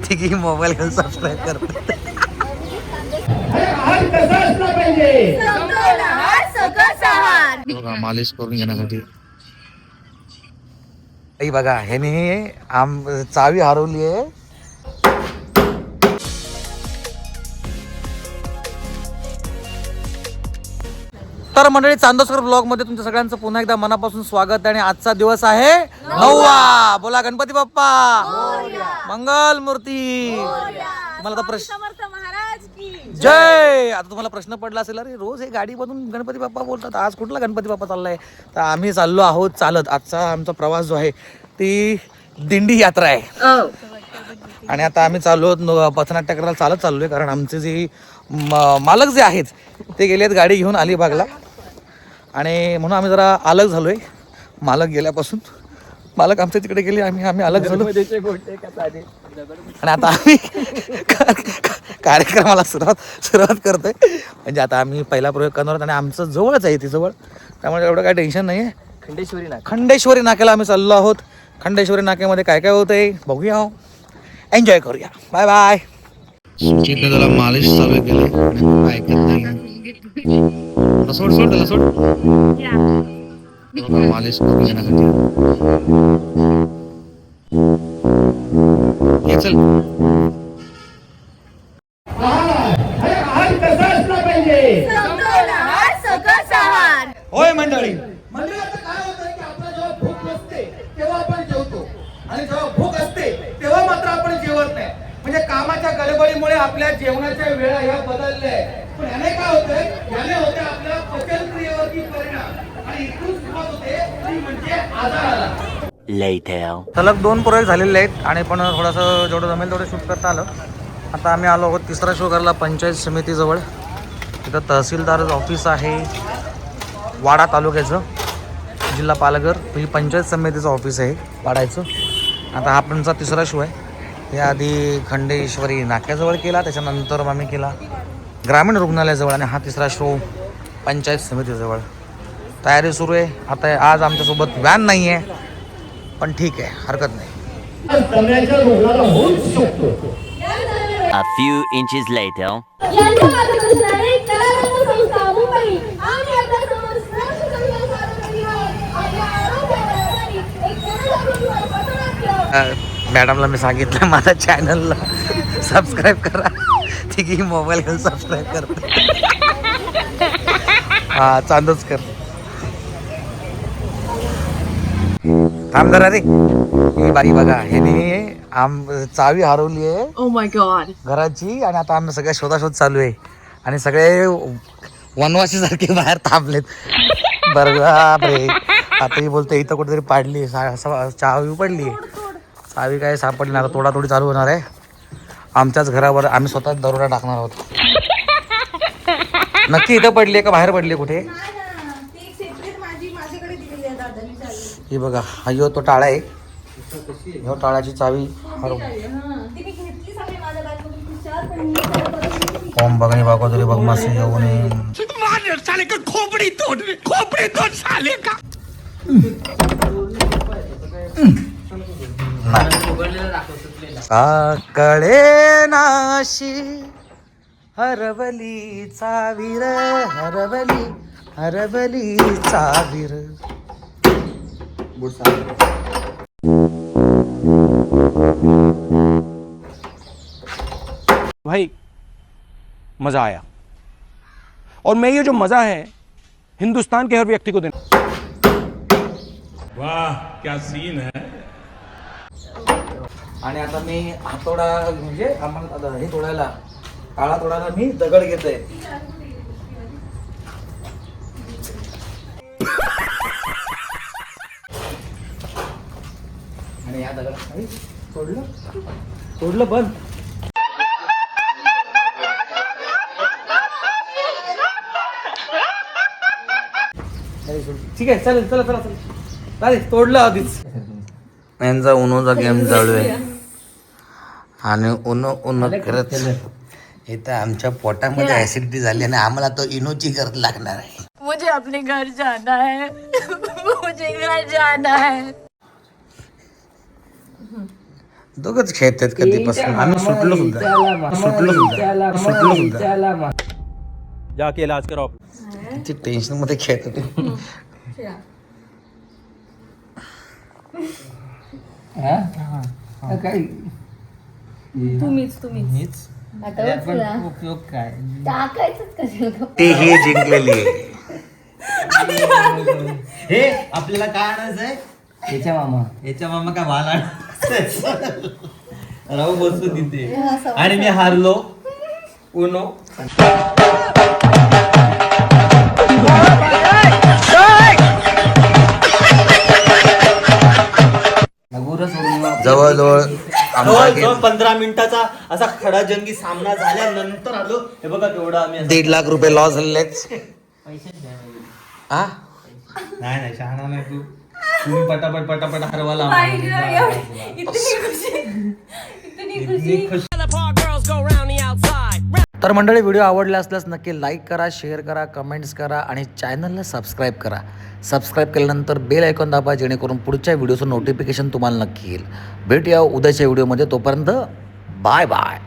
तिघी मोबाईल घेऊन सबस्क्राईब करते. मालिश करून घेण्यासाठी बघा ह्याने चावी हरवली आहे. तर मंडळी, चांदोसकर ब्लॉग मध्ये तुमच्या सगळ्यांचं पुन्हा एकदा मनापासून स्वागत. आणि आजचा दिवस आहे 9वा. बोला गणपती बाप्पा मंगल मूर्ती. तुम्हाला आता प्रश्न जय. आता तुम्हाला प्रश्न पडला असेल, अरे रोज हे गाडी मधून गणपती बाप्पा बोलतात, आज कुठला गणपती बाप्पा चाललाय? तर आम्ही चाललो आहोत चालत. आजचा आमचा प्रवास जो आहे ती दिंडी यात्रा आहे. आणि आता आम्ही चाललो पथनाट्य करायला चालत चाललोय, कारण आमचे जे मालक जे आहेत ते गेलेत गाडी घेऊन अलिबागला. आणि म्हणून आम्ही जरा अलग झालोय मालक गेल्यापासून. मालक आमच्या तिकडे गेले, आम्ही अलग झालो. आणि आता आम्ही कार्यक्रमाला सुरुवात करतोय. म्हणजे आता आम्ही पहिला प्रयोग करणार आहोत आणि आमचं जवळच आहे ती जवळ, त्यामुळे एवढं काही टेन्शन नाही आहे. खंडेश्वरी नाक्याला आम्ही चाललो आहोत. खंडेश्वरी नाक्यामध्ये काय काय होतंय बघूया, एन्जॉय करूया. Bye bye. सुचितने त्याला मालिश चालू केली, ऐकत नाही. सोड त्याला सोड. मालिश करून घेण्यासाठी चल. होय मंडळी, मंडळाचं काय होतं की आपला जेव्हा भूक नसते तेव्हा आपण जेवतो, आणि जेव्हा भूक असते तेव्हा मात्र आपण जेवत नाही. म्हणजे कामाच्या गडबडीमुळे आपल्या जेवणाच्या वेळा ह्या बदलल्या आहेत. पण याने काय होतंय, याने होते आपल्या पचनक्रियेवरती परिणाम, आणि इथून सुरुवात होते ती म्हणजे आजाराला. सलग 2 प्रयोग झालेले आहेत आणि पण थोडंसं जेवढं जमेल तेवढं शूट करता आलं. आता आम्ही आलो आहोत तिसरा शो करायला पंचायत समितीजवळ. तिथं तहसीलदार ऑफिस आहे वाडा तालुक्याचं, जिल्हा पालघर. ही पंचायत समितीचं ऑफिस आहे वाडायचं. आता हा आमचा तिसरा शो आहे. याआधी खंडेश्वरी नाक्याजवळ केला, त्याच्यानंतर आम्ही केला ग्रामीण रुग्णालयाजवळ, आणि हा तिसरा शो पंचायत समितीजवळ. तयारी सुरू आहे. आता आज आमच्यासोबत व्हॅन नाही आहे, पण ठीक आहे, हरकत नाही. A few inches later. मॅडमला मी सांगितलं माझ्या चॅनलला सबस्क्राईब करा. तिघी मोबाईल घेऊन सबस्क्राईब करते. हा चांदोसकर. थांब जरा रे. ही बाई बघा, ह्याने चावी हरवली आहे Oh my god. घराची, आणि आता आम्ही सगळ्या शोधाशोध चालू आहे. आणि सगळे वनवासी सारखे बाहेर थांबलेत. बरं बापरे. आता ही बोलते इथं कुठेतरी पाडली चावी, पडली चावी, काय सापडली. आता तोडातोडी चालू होणार आहे आमच्याच घरावर. आम्ही स्वतः दरोडा टाकणार आहोत. नक्की इथं पडली का बाहेर पडली कुठे? ही बघा, हा यो तो टाळा आहे. ह्यो टाळाची चावी हरवली. ओम बघणी बागो तरी बघ मासे येऊन खोपडी तोड साले का. कळे नाशी हरवली चावीर, हरवली चावीर. भाई मजा आया, और मैं ये जो मजा है हिंदुस्तान के हर व्यक्ति को देना. वाह क्या सीन है. आणि आता मी हातोडा, म्हणजे आम्हाला हे तोडायला, काळा तोडायला मी दगड घेतोय. आणि या दगड तोडलं बंद. ठीक आहे, चालेल, चला चला चला, चालेल, तोडलं आधीच. यांचा उन्होचा गेम चालू आहे आणि उन्हो करत इथं आमच्या पोटामध्ये ऍसिडिटी झाली आणि आम्हाला तो इनोची गरज लागणार आहे. मुझे अपने घर जाना है. मुझे घर जाना है. दोघंच खेळतात कधीपासून. आम्ही सुटलो सुद्धा. जाके इलाज कराओ. किती टेन्शन मध्ये खेळतात ते. तुम्हीच उपयोग काय तेही जिंकलेली आहे. हे आपल्याला काय आणायचं आहे याच्या मामा काय मला राहू बसू तिथे आणि मी हारलो उनो. जवळजवळ आमचा जवळ 15 मिनिटाचा असा खडा जंगी सामना झाल्यानंतर आलो. हे बघा केवढा आम्ही 1.5 लाख रुपये लॉस झालेत. हा नाही शहाणा नाही तू. तुम्ही पटापट हरवाला. तर मंडळी, व्हिडिओ आवडला असल्यास नक्की लाईक करा, शेअर करा, कमेंट्स करा आणि चॅनलला सबस्क्राईब करा. सबस्क्राईब केल्यानंतर बेल आयकॉन दाबा, जेणेकरून पुढच्या व्हिडिओचं नोटिफिकेशन तुम्हाला नक्की येईल. भेटूया उद्याच्या व्हिडिओमध्ये. तोपर्यंत बाय बाय.